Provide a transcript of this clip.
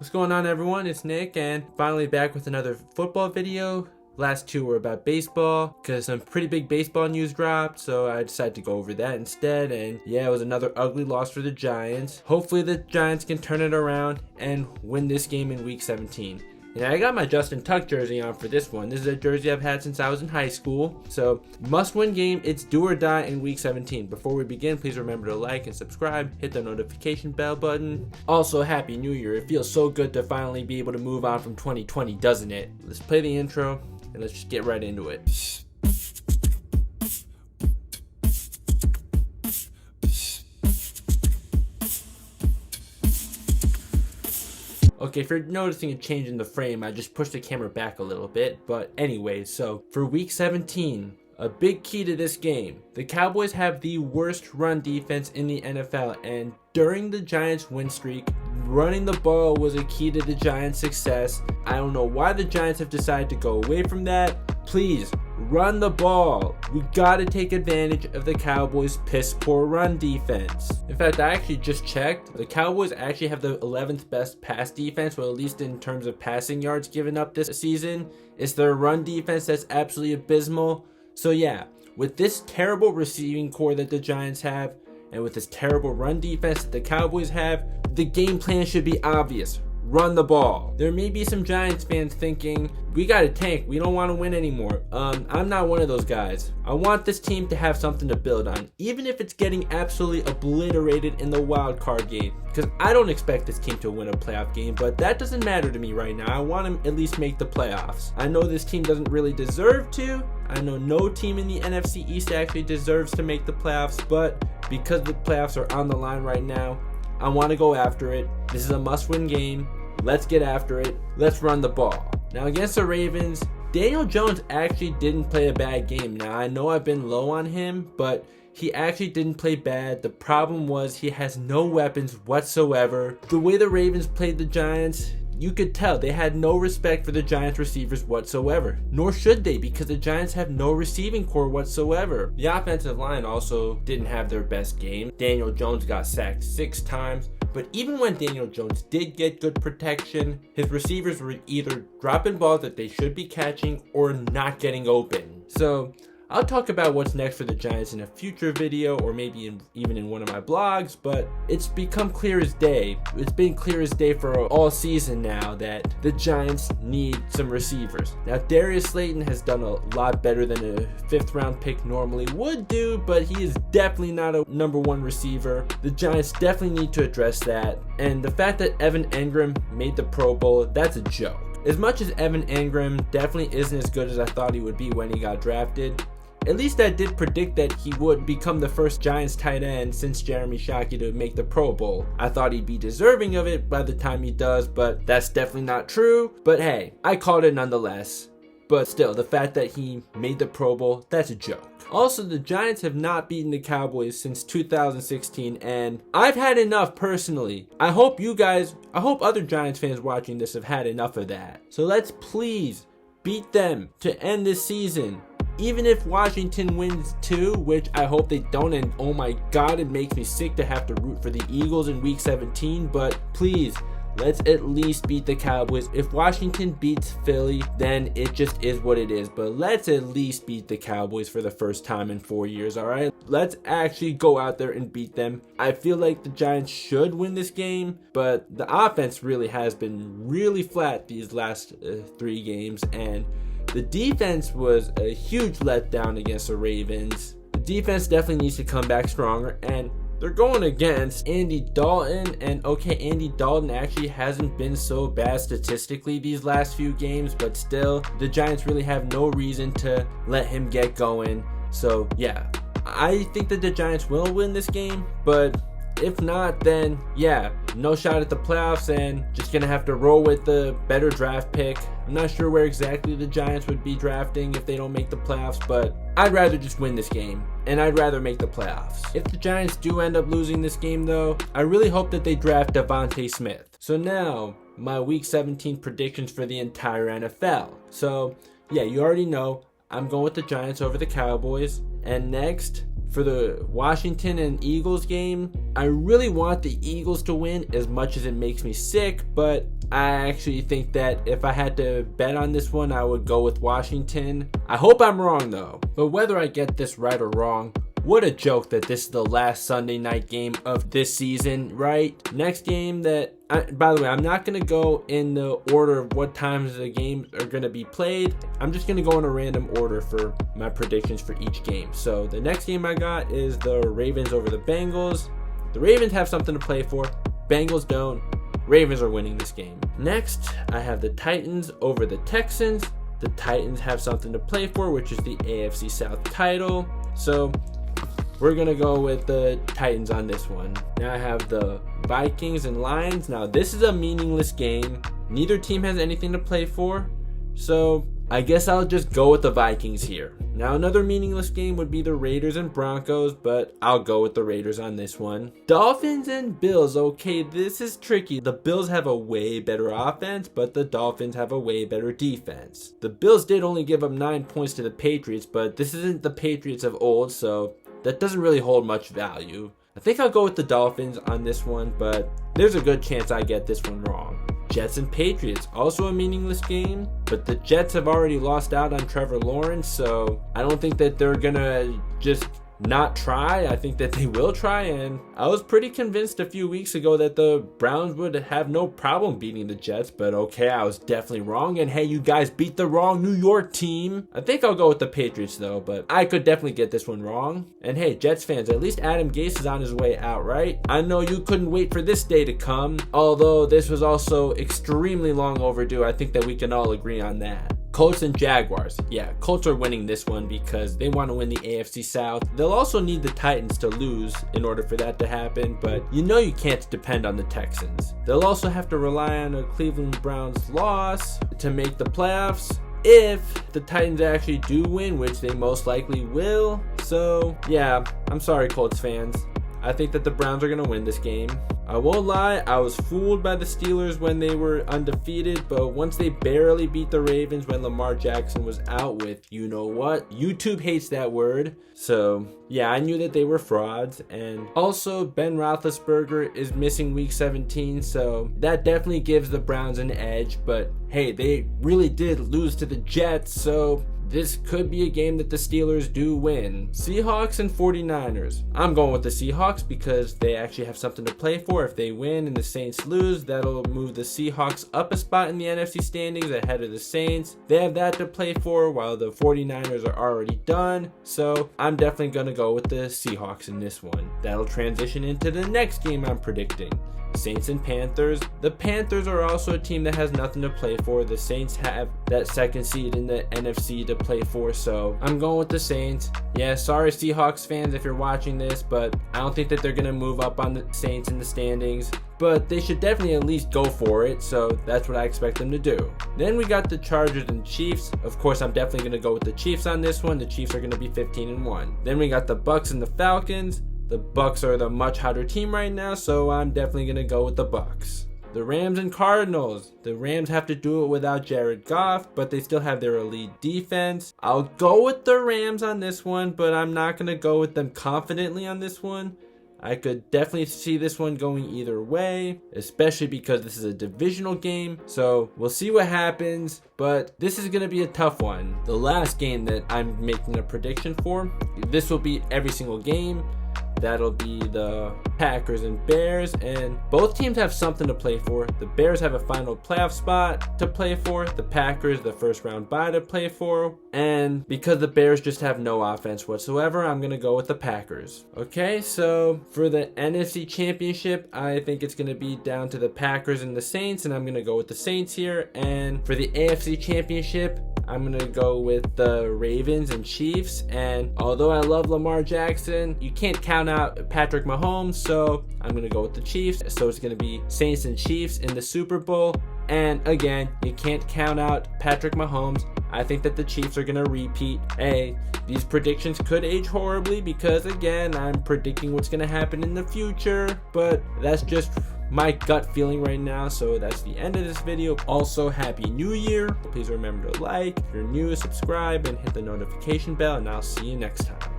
What's going on, everyone? It's Nick, and finally back with another football video. Last two were about baseball because some pretty big baseball news dropped, so I decided to go over that instead. And yeah, it was another ugly loss for the Giants. Hopefully the Giants can turn it around and win this game in week 17. And I got my Justin Tuck jersey on for this one. This is a jersey I've had since I was in high school. So, must-win game. It's do or die in week 17. Before we begin, please remember to like and subscribe. Hit the notification bell button. Also, Happy New Year. It feels so good to finally be able to move on from 2020, doesn't it? Let's play the intro, and let's just get right into it. Okay, if you're noticing a change in the frame, I just pushed the camera back a little bit. But anyways, so for week 17, a big key to this game. The Cowboys have the worst run defense in the NFL, and during the Giants' win streak, running the ball was a key to the Giants' success. I don't know why the Giants have decided to go away from that. Please, run the ball. We gotta take advantage of the Cowboys' piss poor run defense. In fact, I actually just checked. The Cowboys actually have the 11th best pass defense, well, at least in terms of passing yards given up this season. It's their run defense that's absolutely abysmal. So yeah, with this terrible receiving core that the Giants have, and with this terrible run defense that the Cowboys have, the game plan should be obvious. Run the ball. There may be some Giants fans thinking, we got a tank, we don't want to win anymore. I'm not one of those guys. I want this team to have something to build on, even if it's getting absolutely obliterated in the wild card game. Because I don't expect this team to win a playoff game, but that doesn't matter to me right now. I want them at least make the playoffs. I know this team doesn't really deserve to. I know no team in the NFC East actually deserves to make the playoffs, but because the playoffs are on the line right now, I want to go after it. This is a must-win game. Let's get after it. Let's run the ball. Now against the Ravens, Daniel Jones actually didn't play a bad game. Now I know I've been low on him, but he actually didn't play bad. The problem was he has no weapons whatsoever. The way the Ravens played the Giants, you could tell they had no respect for the Giants receivers whatsoever. Nor should they, because the Giants have no receiving core whatsoever. The offensive line also didn't have their best game. Daniel Jones got sacked 6 times. But even when Daniel Jones did get good protection, his receivers were either dropping balls that they should be catching or not getting open. So I'll talk about what's next for the Giants in a future video, or maybe even in one of my blogs, but it's become clear as day. It's been clear as day for all season now that the Giants need some receivers. Now, Darius Slayton has done a lot better than a 5th round pick normally would do, but he is definitely not a number 1 receiver. The Giants definitely need to address that. And the fact that Evan Engram made the Pro Bowl, that's a joke. As much as Evan Engram definitely isn't as good as I thought he would be when he got drafted, at least I did predict that he would become the first Giants tight end since Jeremy Shockey to make the Pro Bowl. I thought he'd be deserving of it by the time he does, but that's definitely not true. But hey, I called it nonetheless. But still, the fact that he made the Pro Bowl, that's a joke. Also, the Giants have not beaten the Cowboys since 2016, and I've had enough personally. I hope other Giants fans watching this have had enough of that. So let's please beat them to end this season. Even if Washington wins too, which I hope they don't, and oh my god, it makes me sick to have to root for the Eagles in week 17, but please, let's at least beat the Cowboys. If Washington beats Philly, then it just is what it is, but let's at least beat the Cowboys for the first time in 4 years, alright? Let's actually go out there and beat them. I feel like the Giants should win this game, but the offense really has been really flat these last 3 games, and the defense was a huge letdown against the Ravens. The defense definitely needs to come back stronger, and they're going against Andy Dalton, and okay, Andy Dalton actually hasn't been so bad statistically these last few games, but still, the Giants really have no reason to let him get going. So yeah, I think that the Giants will win this game, but if not, then yeah, no shot at the playoffs, and just gonna have to roll with the better draft pick. I'm not sure where exactly the Giants would be drafting if they don't make the playoffs, but I'd rather just win this game, and I'd rather make the playoffs. If the Giants do end up losing this game though, I really hope that they draft Devontae Smith. So now, my week 17 predictions for the entire NFL. So yeah, you already know, I'm going with the Giants over the Cowboys. And next, for the Washington and Eagles game, I really want the Eagles to win as much as it makes me sick, but I actually think that if I had to bet on this one, I would go with Washington. I hope I'm wrong though, but whether I get this right or wrong, what a joke that this is the last Sunday night game of this season, right? Next game that, by the way, I'm not going to go in the order of what times the games are going to be played. I'm just going to go in a random order for my predictions for each game. So the next game I got is the Ravens over the Bengals. The Ravens have something to play for. Bengals don't. Ravens are winning this game. Next, I have the Titans over the Texans. The Titans have something to play for, which is the AFC South title. So we're going to go with the Titans on this one. Now I have the Vikings and Lions. Now this is a meaningless game. Neither team has anything to play for. So I guess I'll just go with the Vikings here. Now another meaningless game would be the Raiders and Broncos, but I'll go with the Raiders on this one. Dolphins and Bills. Okay, this is tricky. The Bills have a way better offense, but the Dolphins have a way better defense. The Bills did only give up 9 points to the Patriots, but this isn't the Patriots of old, so that doesn't really hold much value. I think I'll go with the Dolphins on this one, but there's a good chance I get this one wrong. Jets and Patriots, also a meaningless game, but the Jets have already lost out on Trevor Lawrence, so I don't think that they're gonna just not try. I think that they will try, and I was pretty convinced a few weeks ago that the Browns would have no problem beating the Jets, but okay, I was definitely wrong, and hey, you guys beat the wrong New York team. I think I'll go with the Patriots though, but I could definitely get this one wrong. And hey, Jets fans, at least Adam Gase is on his way out, right? I know you couldn't wait for this day to come, although this was also extremely long overdue. I think that we can all agree on that. Colts and Jaguars. Yeah, Colts are winning this one because they want to win the AFC South. They'll also need the Titans to lose in order for that to happen, but you know you can't depend on the Texans. They'll also have to rely on a Cleveland Browns loss to make the playoffs if the Titans actually do win, which they most likely will. So yeah, I'm sorry Colts fans. I think that the Browns are going to win this game. I won't lie, I was fooled by the Steelers when they were undefeated, but once they barely beat the Ravens when Lamar Jackson was out with, you know what? YouTube hates that word. So yeah, I knew that they were frauds. And also, Ben Roethlisberger is missing week 17, so that definitely gives the Browns an edge. But hey, they really did lose to the Jets, so this could be a game that the Steelers do win. Seahawks and 49ers. I'm going with the Seahawks because they actually have something to play for. If they win and the Saints lose, that'll move the Seahawks up a spot in the NFC standings ahead of the Saints. They have that to play for while the 49ers are already done. So I'm definitely going to go with the Seahawks in this one. That'll transition into the next game I'm predicting. Saints and Panthers. The Panthers are also a team that has nothing to play for. The Saints have that second seed in the NFC to play for, so I'm going with the Saints. Yeah, sorry Seahawks fans if you're watching this, but I don't think that they're going to move up on the Saints in the standings, but they should definitely at least go for it, so that's what I expect them to do. Then we got the Chargers and Chiefs. Of course, I'm definitely going to go with the Chiefs on this one. The Chiefs are going to be 15-1. Then we got the Bucks and the Falcons. The Bucks are the much hotter team right now, so I'm definitely going to go with the Bucks. The Rams and Cardinals. The Rams have to do it without Jared Goff, but they still have their elite defense. I'll go with the Rams on this one, but I'm not going to go with them confidently on this one. I could definitely see this one going either way, especially because this is a divisional game. So we'll see what happens, but this is going to be a tough one. The last game that I'm making a prediction for, this will be every single game. That'll be the Packers and Bears, and both teams have something to play for. The Bears have a final playoff spot to play for. The Packers, the first round bye to play for. And because the Bears just have no offense whatsoever, I'm going to go with the Packers. Okay, so for the NFC Championship, I think it's going to be down to the Packers and the Saints, and I'm going to go with the Saints here. And for the AFC Championship, I'm going to go with the Ravens and Chiefs. And although I love Lamar Jackson, you can't count out Patrick Mahomes, so I'm going to go with the Chiefs. So it's going to be Saints and Chiefs in the Super Bowl. And again, you can't count out Patrick Mahomes. I think that the Chiefs are going to repeat. Hey, these predictions could age horribly because, again, I'm predicting what's going to happen in the future. But that's just my gut feeling right now. So that's the end of this video. Also, Happy New Year. Please remember to like. If you're new, subscribe and hit the notification bell. And I'll see you next time.